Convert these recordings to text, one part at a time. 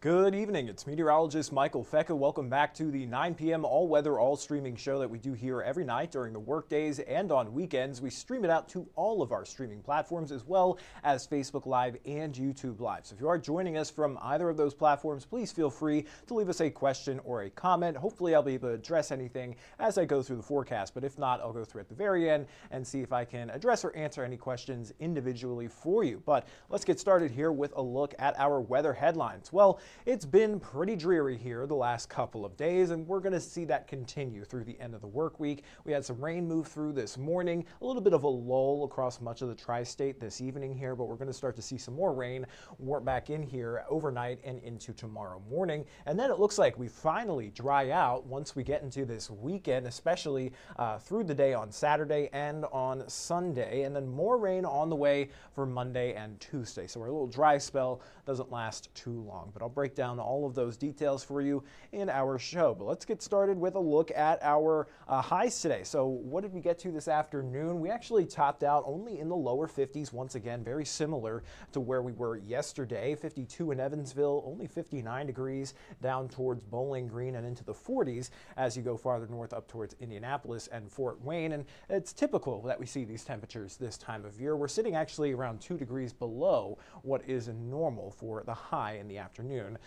Good evening. It's meteorologist Michael Fecka. Welcome back to the 9 p.m. all-weather, all-streaming show that we do here every night during the workdays and on weekends. We stream it out to all of our streaming platforms as well as Facebook Live and YouTube Live. So if you are joining us from either of those platforms, please feel free to leave us a question or a comment. Hopefully I'll be able to address anything as I go through the forecast, but if not, I'll go through at the very end and see if I can address or answer any questions individually for you. But let's get started here with a look at our weather headlines. Well, it's been pretty dreary here the last couple of days, and we're going to see that continue through the end of the work week. We had some rain move through this morning, a little bit of a lull across much of the tri-state this evening here, but we're going to start to see some more rain warp back in here overnight and into tomorrow morning. And then it looks like we finally dry out once we get into this weekend, especially through the day on Saturday and on Sunday, and then more rain on the way for Monday and Tuesday. So our little dry spell doesn't last too long, but I'll break down all of those details for you in our show. But let's get started with a look at our highs today. So what did we get to this afternoon? We actually topped out only in the lower 50s once again, very similar to where we were yesterday. 52 in Evansville, only 59 degrees down towards Bowling Green and into the 40s as you go farther north up towards Indianapolis and Fort Wayne. And it's typical that we see these temperatures this time of year. We're sitting actually around 2 degrees below what is normal for the high in the afternoon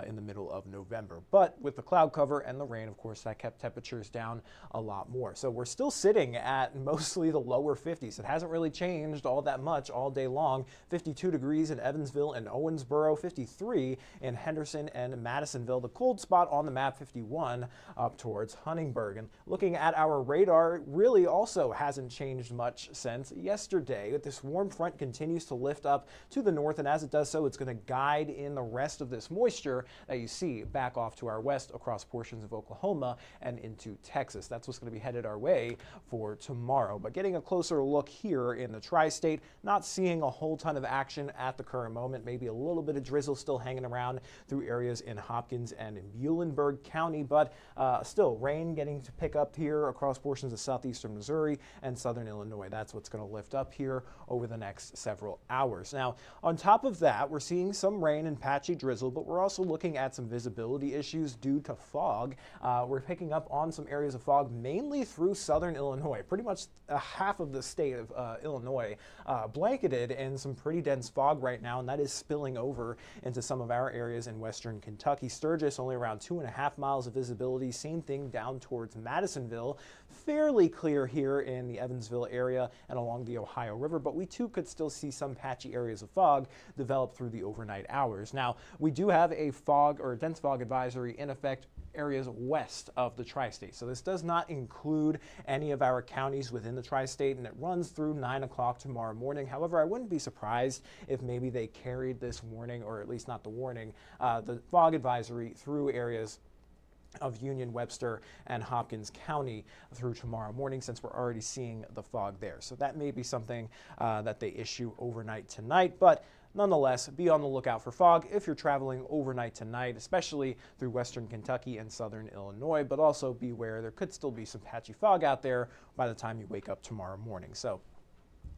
in the middle of November. But with the cloud cover and the rain, of course, that kept temperatures down a lot more. So we're still sitting at mostly the lower 50s. It hasn't really changed all that much all day long. 52 degrees in Evansville and Owensboro, 53 in Henderson and Madisonville. The cold spot on the map, 51 up towards Huntingburg. And looking at our radar, really also hasn't changed much since yesterday. This warm front continues to lift up to the north, and as it does so, it's going to guide in the rest of this moisture that you see back off to our west across portions of Oklahoma and into Texas. That's what's going to be headed our way for tomorrow. But getting a closer look here in the tri-state, not seeing a whole ton of action at the current moment. Maybe a little bit of drizzle still hanging around through areas in Hopkins and in Muhlenberg County, but still rain getting to pick up here across portions of southeastern Missouri and southern Illinois. That's what's going to lift up here over the next several hours. Now, on top of that, we're seeing some rain and patchy drizzle, but we're also looking at some visibility issues due to fog. We're picking up on some areas of fog, mainly through southern Illinois. Pretty much half of the state of Illinois blanketed in some pretty dense fog right now, and that is spilling over into some of our areas in western Kentucky. Sturgis, only around 2.5 miles of visibility. Same thing down towards Madisonville. Fairly clear here in the Evansville area and along the Ohio River, but we too could still see some patchy areas of fog develop through the overnight hours. Now, we do have a fog or dense fog advisory in effect areas west of the tri-state. So this does not include any of our counties within the tri-state, and it runs through 9 o'clock tomorrow morning. However, I wouldn't be surprised if maybe they carried this warning, or at least not the warning, the fog advisory through areas of Union, Webster, and Hopkins County through tomorrow morning, since we're already seeing the fog there. So that may be something that they issue overnight tonight, but nonetheless, be on the lookout for fog if you're traveling overnight tonight, especially through western Kentucky and southern Illinois, but also beware there could still be some patchy fog out there by the time you wake up tomorrow morning. So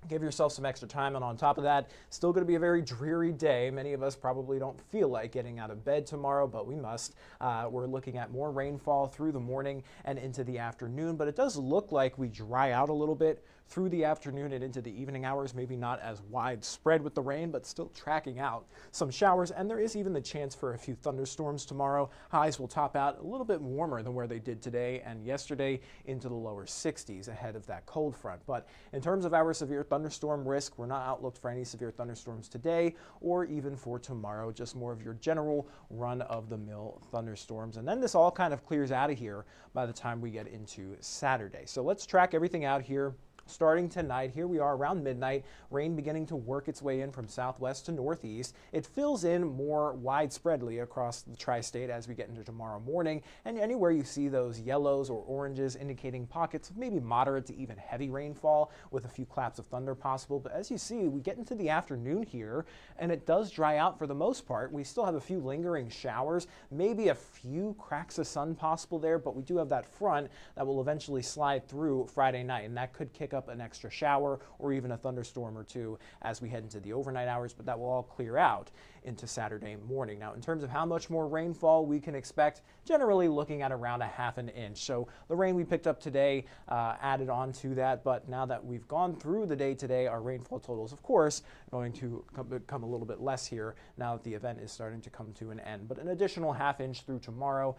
give yourself some extra time, and on top of that, still going to be a very dreary day. Many of us probably don't feel like getting out of bed tomorrow, but we must. We're looking at more rainfall through the morning and into the afternoon, but it does look like we dry out a little bit through the afternoon and into the evening hours. Maybe not as widespread with the rain, but still tracking out some showers, and there is even the chance for a few thunderstorms tomorrow. Highs will top out a little bit warmer than where they did today and yesterday, into the lower 60s ahead of that cold front. But in terms of our severe thunderstorm risk, we're not outlooked for any severe thunderstorms today or even for tomorrow, just more of your general run-of-the-mill thunderstorms. And then this all kind of clears out of here by the time we get into Saturday. So let's track everything out here. Starting tonight, here we are around midnight, rain beginning to work its way in from southwest to northeast. It fills in more widespreadly across the tri-state as we get into tomorrow morning, and anywhere you see those yellows or oranges indicating pockets of maybe moderate to even heavy rainfall with a few claps of thunder possible. But as you see, we get into the afternoon here, and it does dry out for the most part. We still have a few lingering showers, maybe a few cracks of sun possible there, but we do have that front that will eventually slide through Friday night, and that could kick up up an extra shower or even a thunderstorm or two as we head into the overnight hours, but that will all clear out into Saturday morning. Now, in terms of how much more rainfall we can expect, generally looking at around a half an inch. So the rain we picked up today added on to that, but now that we've gone through the day today, our rainfall totals, of course, going to come a little bit less here now that the event is starting to come to an end. But an additional half inch through tomorrow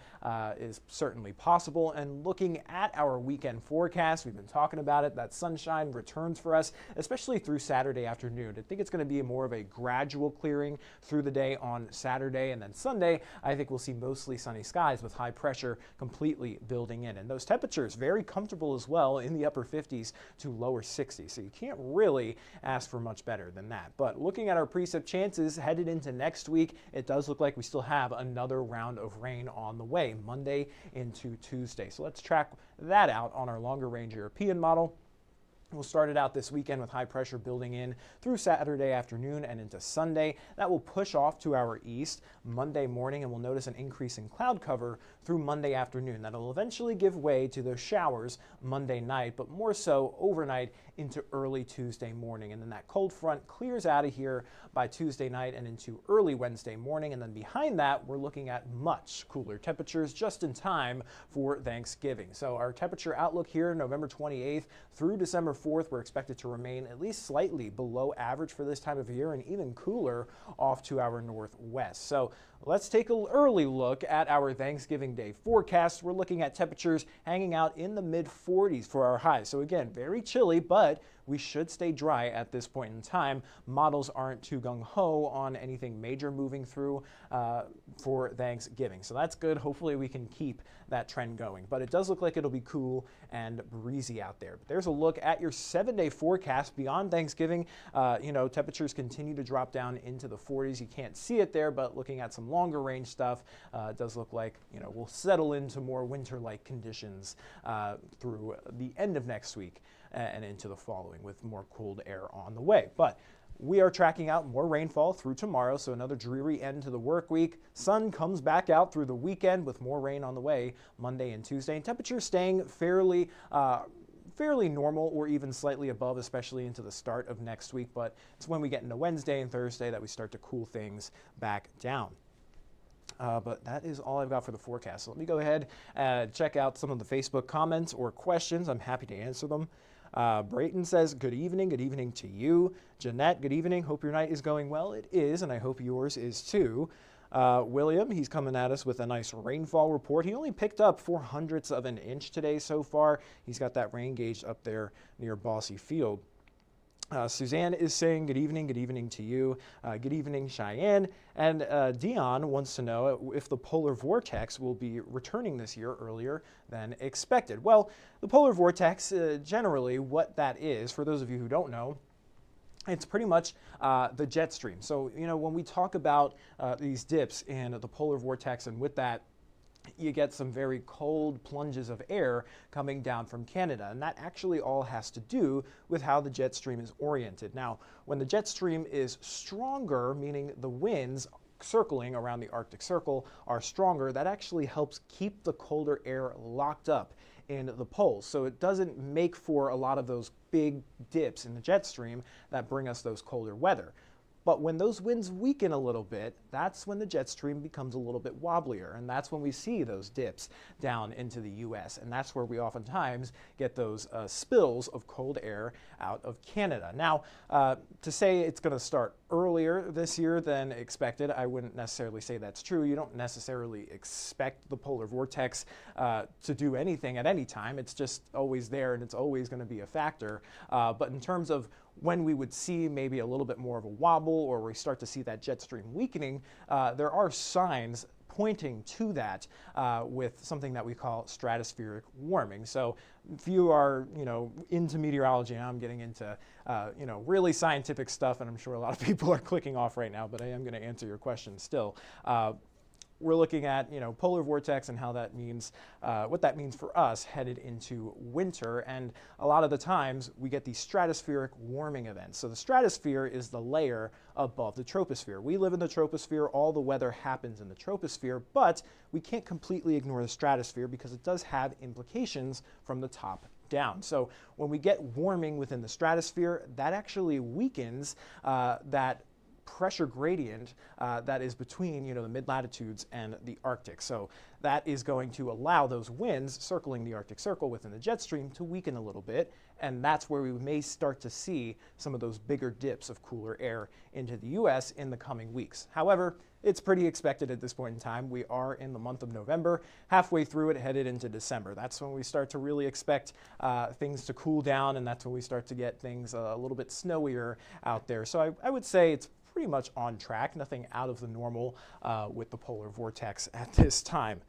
is certainly possible. And looking at our weekend forecast, we've been talking about it, that sunshine returns for us, especially through Saturday afternoon. I think it's going to be more of a gradual clearing through the day on Saturday, and then Sunday, I think we'll see mostly sunny skies with high pressure completely building in. And those temperatures very comfortable as well in the upper 50s to lower 60s. So you can't really ask for much better than that. But looking at our precip chances headed into next week, it does look like we still have another round of rain on the way, Monday into Tuesday. So let's track that out on our longer range European model. We'll start it out this weekend with high pressure building in through Saturday afternoon and into Sunday. That will push off to our east Monday morning, and we'll notice an increase in cloud cover through Monday afternoon. That'll eventually give way to those showers Monday night, but more so overnight into early Tuesday morning. And then that cold front clears out of here by Tuesday night and into early Wednesday morning. And then behind that, we're looking at much cooler temperatures just in time for Thanksgiving. So our temperature outlook here, November 28th through December 4th, we're expected to remain at least slightly below average for this time of year and even cooler off to our northwest. So let's take an early look at our Thanksgiving Day forecast. We're looking at temperatures hanging out in the mid 40s for our highs. So again, very chilly, but we should stay dry at this point in time. Models aren't too gung-ho on anything major moving through for Thanksgiving. So that's good. Hopefully we can keep that trend going. But it does look like it'll be cool and breezy out there. But there's a look at your 7-day forecast beyond Thanksgiving. Temperatures continue to drop down into the 40s. You can't see it there, but looking at some longer range stuff, it does look like, we'll settle into more winter-like conditions through the end of next week and into the following with more cold air on the way. But we are tracking out more rainfall through tomorrow, so another dreary end to the work week. Sun comes back out through the weekend with more rain on the way Monday and Tuesday, and temperatures staying fairly normal or even slightly above, especially into the start of next week. But it's when we get into Wednesday and Thursday that we start to cool things back down. But that is all I've got for the forecast. So let me go ahead and check out some of the Facebook comments or questions. I'm happy to answer them. Brayton says, good evening to you. Jeanette, good evening. Hope your night is going well. It is, and I hope yours is too. William, he's coming at us with a nice rainfall report. He only picked up 0.04 of an inch today so far. He's got that rain gauge up there near Bossy Field. Suzanne is saying good evening to you. Good evening, Cheyenne. And Dion wants to know if the polar vortex will be returning this year earlier than expected. Well, the polar vortex, generally what that is, for those of you who don't know, it's pretty much the jet stream. So, when we talk about these dips in the polar vortex, and with that, you get some very cold plunges of air coming down from Canada, and that actually all has to do with how the jet stream is oriented. Now, when the jet stream is stronger, meaning the winds circling around the Arctic Circle are stronger, that actually helps keep the colder air locked up in the poles. So it doesn't make for a lot of those big dips in the jet stream that bring us those colder weather. But when those winds weaken a little bit, that's when the jet stream becomes a little bit wobblier, and that's when we see those dips down into the U.S., and that's where we oftentimes get those spills of cold air out of Canada. Now, to say it's going to start earlier this year than expected, I wouldn't necessarily say that's true. You don't necessarily expect the polar vortex to do anything at any time. It's just always there, and it's always going to be a factor. But in terms of when we would see maybe a little bit more of a wobble, or we start to see that jet stream weakening, there are signs pointing to that with something that we call stratospheric warming. So if you are, into meteorology, and I'm getting into, really scientific stuff, and I'm sure a lot of people are clicking off right now, but I am going to answer your question still. We're looking at, polar vortex and how that means, what that means for us headed into winter. And a lot of the times we get these stratospheric warming events. So the stratosphere is the layer above the troposphere. We live in the troposphere. All the weather happens in the troposphere, but we can't completely ignore the stratosphere because it does have implications from the top down. So when we get warming within the stratosphere, that actually weakens that pressure gradient that is between the mid-latitudes and the Arctic. So that is going to allow those winds circling the Arctic Circle within the jet stream to weaken a little bit, and that's where we may start to see some of those bigger dips of cooler air into the U.S. in the coming weeks. However, it's pretty expected at this point in time. We are in the month of November, halfway through it, headed into December. That's when we start to really expect things to cool down, and that's when we start to get things a little bit snowier out there. So I would say it's pretty much on track, nothing out of the normal with the polar vortex at this time.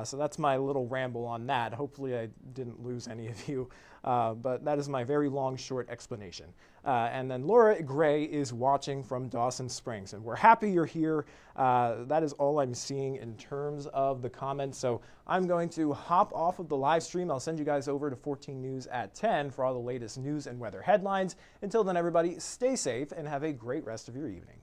So that's my little ramble on that. Hopefully I didn't lose any of you, but that is my very long, short explanation. And then Laura Gray is watching from Dawson Springs, and we're happy you're here. That is all I'm seeing in terms of the comments. So I'm going to hop off of the live stream. I'll send you guys over to 14 News at 10 for all the latest news and weather headlines. Until then, everybody, stay safe and have a great rest of your evening.